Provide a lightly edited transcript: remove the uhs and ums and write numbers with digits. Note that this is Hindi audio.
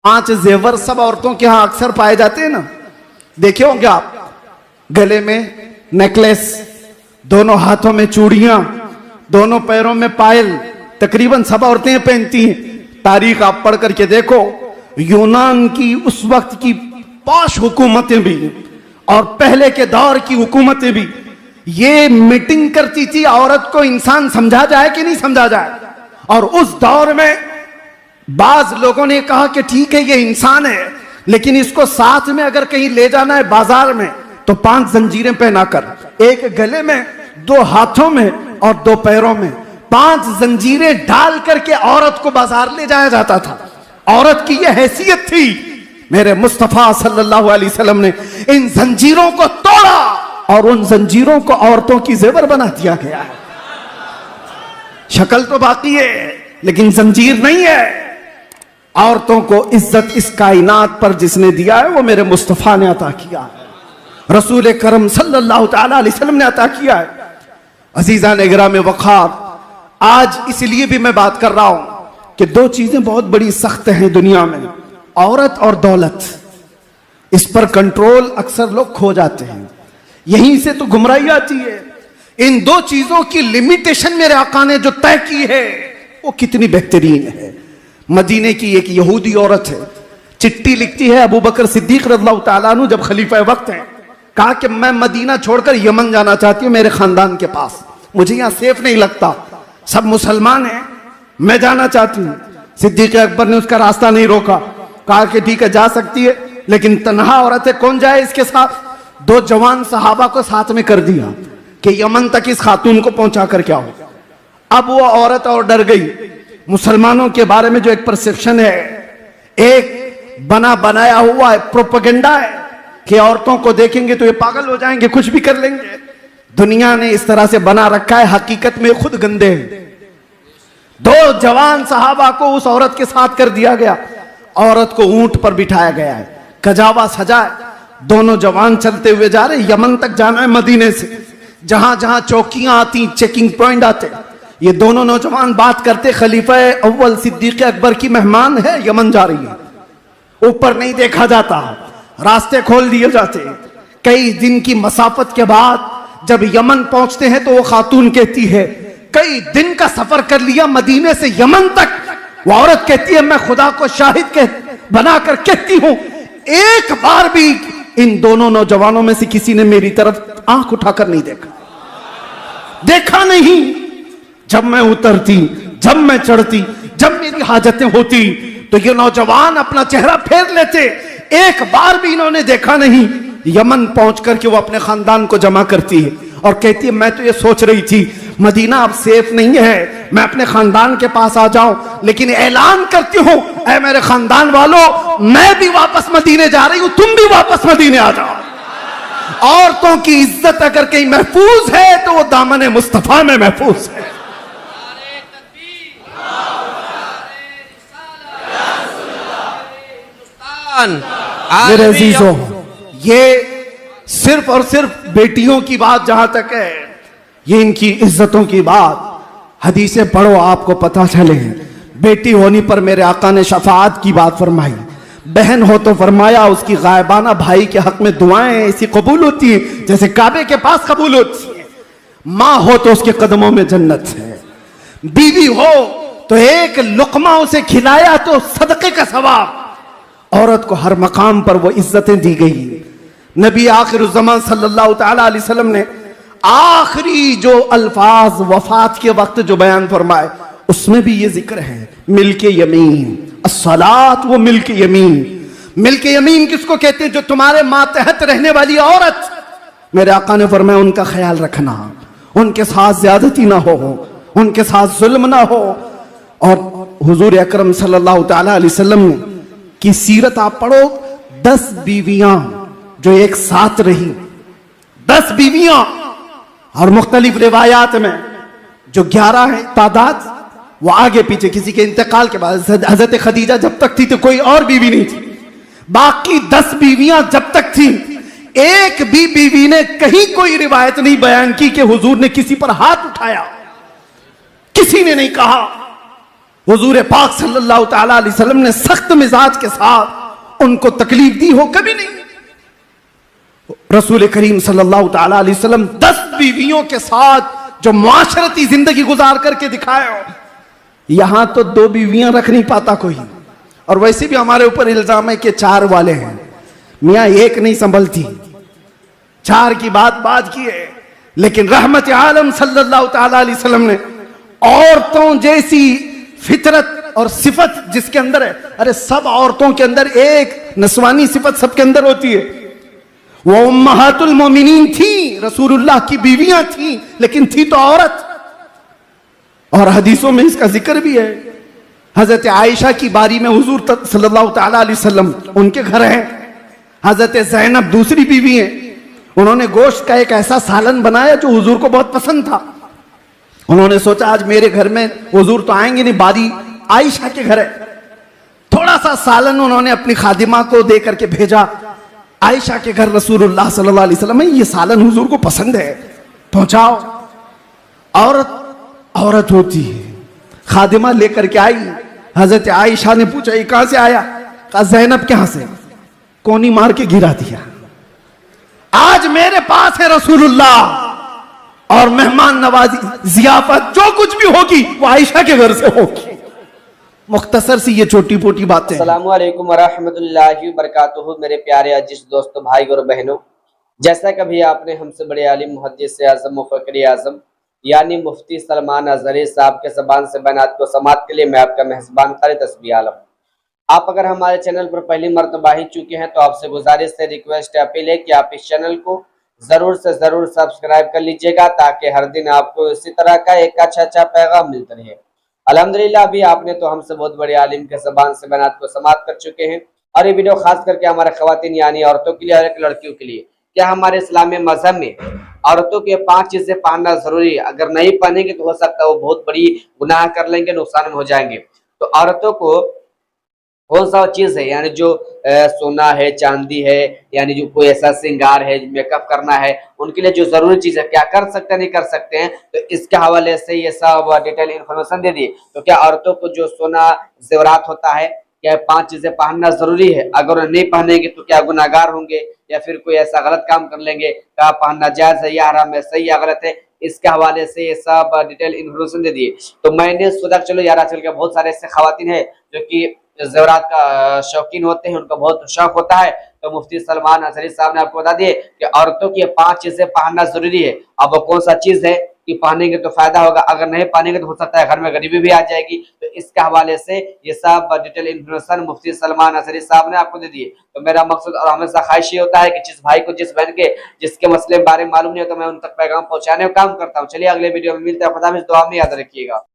5 जेवर सब औरतों के यहां अक्सर पाए जाते हैं ना, देखे होंगे आप। गले में नेकलेस, दोनों हाथों में चूड़ियां, दोनों पैरों में पायल, तकरीबन सब औरतें पहनती हैं। तारीख आप पढ़ करके देखो, यूनान की उस वक्त की पॉश हुकूमतें भी और पहले के दौर की हुकूमतें भी ये मीटिंग करती थी औरत को इंसान समझा जाए कि नहीं समझा जाए। और उस दौर में बाज लोगों ने कहा कि ठीक है ये इंसान है, लेकिन इसको साथ में अगर कहीं ले जाना है बाजार में तो 5 जंजीरें पहनाकर, एक गले में, 2 हाथों में और 2 पैरों में 5 जंजीरें डाल करके औरत को बाजार ले जाया जाता था। औरत की यह हैसियत थी। मेरे मुस्तफा सल्लल्लाहु अलैहि वसल्लम ने इन जंजीरों को तोड़ा और उन जंजीरों को औरतों की जेवर बना दिया गया है। शक्ल तो बाकी है लेकिन जंजीर नहीं है। औरतों को इज्जत इस कायनात पर जिसने दिया है वो मेरे मुस्तफा ने अता किया है, रसूल करम सल्लल्लाहु ताला अलैहि वसल्लम ने अता किया है। अजीजा निगराम वक़ार, आज इसलिए भी मैं बात कर रहा हूं कि 2 चीजें बहुत बड़ी सख्त हैं दुनिया में, औरत और दौलत। इस पर कंट्रोल अक्सर लोग खो जाते हैं, यहीं से तो गुमराही आती है। इन 2 चीजों की लिमिटेशन मेरे आका ने जो तय की है वो कितनी बेहतरीन है। मदीने की एक यहूदी औरत है, चिट्ठी लिखती है अबू बकर सिद्दीक रज़ियल्लाहु ताला अन्हु जब खलीफा वक्त हैं, कहा कि मैं मदीना छोड़कर यमन जाना चाहती हूं मेरे खानदान के पास, मुझे यहां सेफ नहीं लगता, सब मुसलमान हैं, मैं जाना चाहती हूं। सिद्दीक अकबर ने उसका रास्ता नहीं रोका, कहा कि ठीक है जा सकती है, लेकिन तन्हा औरत है, कौन जाए इसके साथ। 2 जवान सहाबा को साथ में कर दिया कि यमन तक इस खातून को पहुंचा कर क्या हो। अब वो औरत और डर गई। मुसलमानों के बारे में जो एक परसेप्शन है, एक बना बनाया हुआ प्रोपेगेंडा है कि औरतों को देखेंगे तो ये पागल हो जाएंगे, कुछ भी कर लेंगे। दुनिया ने इस तरह से बना रखा है, हकीकत में खुद गंदे हैं। 2 जवान सहाबा को उस औरत के साथ कर दिया गया। औरत को ऊंट पर बिठाया गया है, कजावा सजा है, दोनों जवान चलते हुए जा रहे। यमन तक जाना है मदीने से, जहां जहां चौकियां आती, चेकिंग पॉइंट आते, ये दोनों नौजवान बात करते, खलीफा अव्वल सिद्दीक अकबर की मेहमान है, यमन जा रही है, ऊपर नहीं देखा जाता, रास्ते खोल दिए जाते। कई दिन की मसाफत के बाद जब यमन पहुंचते हैं तो वो खातून कहती है कई दिन का सफर कर लिया मदीने से यमन तक। वो औरत कहती है मैं खुदा को शाहिद बनाकर कहती हूं, एक बार भी इन दोनों नौजवानों में से किसी ने मेरी तरफ आंख उठाकर नहीं देखा नहीं। जब मैं उतरती, जब मैं चढ़ती, जब मेरी हाजतें होती तो ये नौजवान अपना चेहरा फेर लेते, एक बार भी इन्होंने देखा नहीं। यमन पहुंच करके वो अपने खानदान को जमा करती है और कहती है मैं तो ये सोच रही थी मदीना अब सेफ नहीं है, मैं अपने खानदान के पास आ जाऊं, लेकिन ऐलान करती हूं ऐ मेरे खानदान वालों, मैं भी वापस मदीने जा रही हूं, तुम भी वापस मदीने आ जाओ। औरतों की इज्जत अगर कहीं महफूज है तो वो दामन मुस्तफा में महफूज है। मेरे अजीजों, ये सिर्फ और सिर्फ बेटियों की बात जहां तक है, ये इनकी इज्जतों की बात, हदीसें पढ़ो आपको पता चले। बेटी होने पर मेरे आका ने शफाअत की बात फरमाई, बहन हो तो फरमाया उसकी गायबाना भाई के हक में दुआएं ऐसी कबूल होती है जैसे काबे के पास कबूल होती है। माँ हो तो उसके कदमों में जन्नत है, बीवी हो तो एक लुकमा उसे खिलाया तो सदके का सवाब। औरत को हर मकाम पर वो इज्जतें दी गई। नबी आखिर ज़मान सल्लल्लाहु ताला अलैहि वसल्लम ने आखिरी जो अल्फाज वफात के वक्त जो बयान फरमाए उसमें भी ये जिक्र है, मिल्के यमीन अस्सलात, वो मिल्के यमीन। मिल्के यमीन किसको कहते हैं? जो तुम्हारे मातहत रहने वाली औरत। मेरे आका ने फरमाया उनका ख्याल रखना, उनके साथ ज्यादती ना हो, उनके साथ जुल्म ना हो। और हुजूर अकरम सल्लल्लाहु ताला अलैहि वसल्लम की सीरत आप पढ़ो, 10 बीवियां जो एक साथ रही, 10 बीवियां, और मुख्तलिफ रिवायात में जो 11 है तादाद, वो आगे पीछे किसी के इंतकाल के बाद, हजरत खदीजा जब तक थी तो कोई और बीवी नहीं थी, बाकी 10 बीवियां जब तक थी, एक भी बीवी ने कहीं कोई रिवायत नहीं बयान की कि हुजूर ने किसी पर हाथ उठाया, किसी ने नहीं कहा। हुजूर पाक सल्लल्लाहु ताला अलैहि वसल्लम ने सख्त मिजाज के साथ उनको तकलीफ दी हो? कभी नहीं। रसूल करीम सल्लल्लाहु ताला अलैहि वसल्लम 10 बीवियों के साथ जो मुआशरती जिंदगी गुजार करके दिखाए हो, यहां तो 2 बीवियां रख नहीं पाता कोई। और वैसे भी हमारे ऊपर इल्जाम है कि 4 वाले हैं, मियां एक नहीं संभलती, 4 की बात की है। लेकिन रहमत आलम सल्लल्लाहु ताला अलैहि वसल्लम ने औरतों जैसी फितरत और सिफत जिसके अंदर है, अरे सब औरतों के अंदर एक नस्वानी सिफत सबके अंदर होती है। वो उम्महातुल मोमिनीन थी, रसूलुल्लाह की बीवियां थी, लेकिन थी तो औरत। और हदीसों में इसका जिक्र भी है। हजरत आयशा की बारी में हुजूर सल्लल्लाहु ताला अलैहि वसल्लम उनके घर है। हजरत ज़ैनब दूसरी बीवी है, उन्होंने गोश्त का एक ऐसा सालन बनाया जो हुजूर को बहुत पसंद था। उन्होंने सोचा आज मेरे घर में हुजूर तो आएंगे नहीं, बारी आयशा के घर है। थोड़ा सा सालन उन्होंने अपनी खादिमा को दे करके भेजा, आयशा के घर रसूलुल्लाह सल्लल्लाहु अलैहि वसल्लम, ये सालन हुजूर को पसंद है, पहुंचाओ। औरत होती है, खादिमा लेकर के आई। हजरत आयशा ने पूछा ये कहां से आया? कहा ज़ैनब के यहां से, कोनी मार के गिरा दिया। आज मेरे पास है रसूलुल्लाह, और मेहमान नवाजी जियाफत जो कुछ भी होगी वो आयशा के घर से होगी। मुख्तसर सी ये छोटी पोटी बातें। अस्सलामु अलैकुम वरहमतुल्लाहि वबरकातुहू। मेरे प्यारे अजीज दोस्तों, भाई और बहनों, जैसा कभी आपने हमसे बड़े आलिम मुहद्दिस आज़म मुफक्किर आज़म यानी मुफ्ती सलमान अज़हरी साहब के ज़बान से बयानात को समात के लिए मैं आपका मेहज़बान ख़ालिद तस्बीह आलम। आप अगर हमारे चैनल पर पहली मर्तबा ही चुके हैं तो आपसे गुजारिश है, रिक्वेस्ट है, अपील है कि आप इस चैनल को ज़रूर से ज़रूर सब्सक्राइब कर लीजिएगा, ताकि हर दिन आपको इसी तरह का एक अच्छा पैगाम मिलता रहे। अल्हम्दुलिल्लाह अभी आपने तो हमसे बहुत बड़े आलिम के ज़बान से बयानात को समात कर चुके हैं, और ये वीडियो खास करके हमारे ख़वातीन यानी औरतों के लिए और लड़कियों के लिए। क्या हमारे इस्लामी मजहब में औरतों के 5 चीज़ें पहनना ज़रूरी है? अगर नहीं पहनेंगे तो हो सकता है वो बहुत बड़ी गुनाह कर लेंगे, नुकसान में हो जाएंगे। तो औरतों को कौन सा चीज़ है, यानी जो सोना है, चांदी है, यानी जो कोई ऐसा श्रृंगार है, मेकअप करना है, उनके लिए जो जरूरी चीज़ है, क्या कर सकते हैं नहीं कर सकते हैं, तो इसके हवाले से ये सब डिटेल इन्फॉर्मेशन दे दी। तो क्या औरतों को जो सोना जेवरात होता है, क्या 5 चीज़ें पहनना जरूरी है? अगर नहीं पहनेंगे तो क्या गुनाहगार होंगे या फिर कोई ऐसा गलत काम कर लेंगे? क्या पहनना जायज़ है या हराम है, सही या गलत है? इसके हवाले से ये सब डिटेल इन्फॉर्मेशन दे दिए। तो मैंने सोचा चलो यार, आजकल के बहुत सारे ऐसे खवातीन है जो कि ज़ेवरात का शौकीन होते हैं, उनका बहुत शौक होता है। तो मुफ्ती सलमान अज़हरी साहब ने आपको बता दिए कि औरतों की 5 चीज़ें पहनना जरूरी है। अब वो कौन सा चीज़ है कि पहनेंगे तो फायदा होगा, अगर नहीं पहनेंगे तो हो सकता है घर में गरीबी भी आ जाएगी। तो इसके हवाले से ये सब डिटेल इन्फॉर्मेशन मुफ्ती सलमान अज़हरी साहब ने आपको दे दिए। तो मेरा मकसद और हमेशा ख्वाहिश ये होता है कि जिस भाई को, जिस बहन के, जिसके मसले के बारे में मालूम नहीं होता, मैं उन तक पैगाम पहुंचाने का काम करता हूँ। चलिए अगले वीडियो में मिलते हैं। खुदा हाफिज़, दुआ में याद रखिएगा।